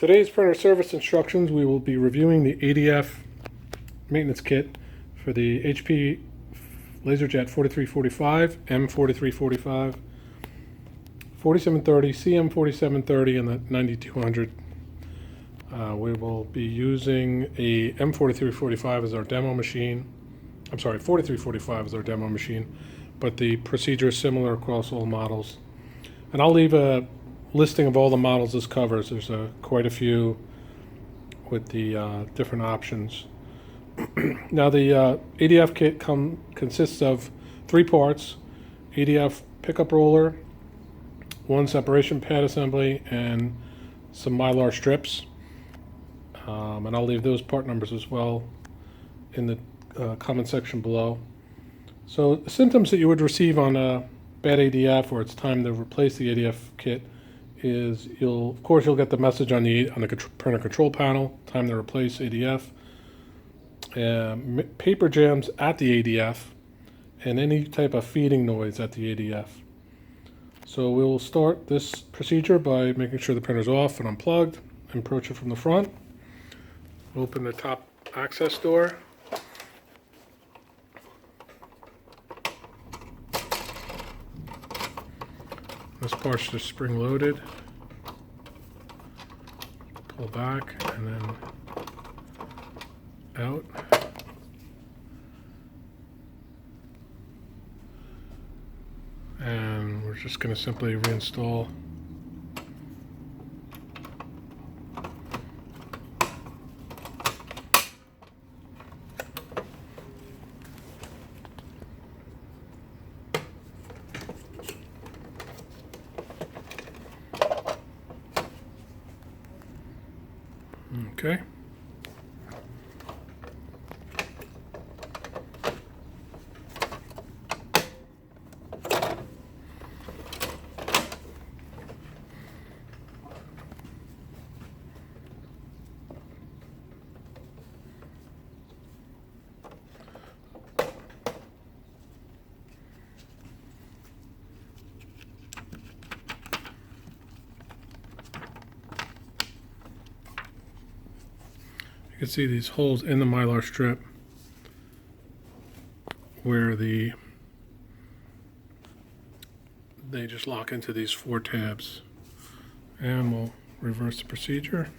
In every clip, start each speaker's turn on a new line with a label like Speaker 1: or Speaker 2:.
Speaker 1: Today's printer service instructions, we will be reviewing the ADF maintenance kit for the HP LaserJet 4345, M4345, 4730, CM4730, and the 9200. We will be using a M4345 as our demo machine. I'm sorry, 4345 is our demo machine, but the procedure is similar across all models. And I'll leave a listing of all the models this covers. There's quite a few with the different options. Now the ADF kit consists of 3 parts: ADF pickup roller, 1 separation pad assembly, and some Mylar strips. And I'll leave those part numbers as well in the comment section below. So the symptoms that you would receive on a bad ADF, or it's time to replace the ADF kit, is you'll get the message on the printer control panel, time to replace ADF, paper jams at the ADF, and any type of feeding noise at the ADF. So we'll start this procedure by making sure the printer's off and unplugged, and approach it from the front. Open the top access door. This part's just spring loaded. Pull back and then out. And we're just going to simply reinstall . Okay. You can see these holes in the Mylar strip where they just lock into these 4 tabs. And we'll reverse the procedure.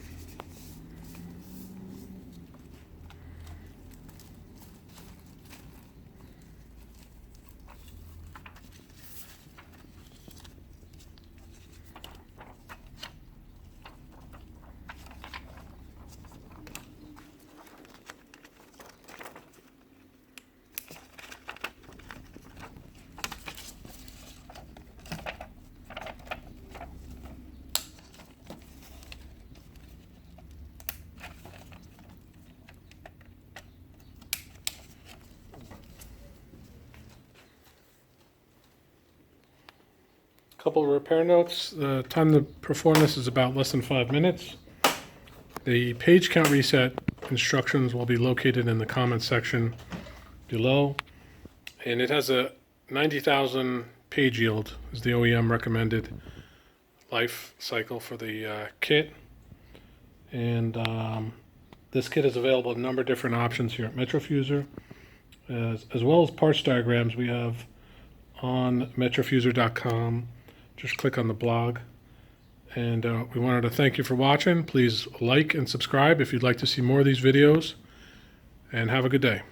Speaker 1: Couple of repair notes. The time to perform this is about less than 5 minutes. The page count reset instructions will be located in the comments section below. And it has a 90,000 page yield, is the OEM recommended life cycle for the kit. And this kit is available in a number of different options here at Metrofuser. As well as parts diagrams we have on metrofuser.com. Just click on the blog. And we wanted to thank you for watching. Please like and subscribe if you'd like to see more of these videos. And have a good day.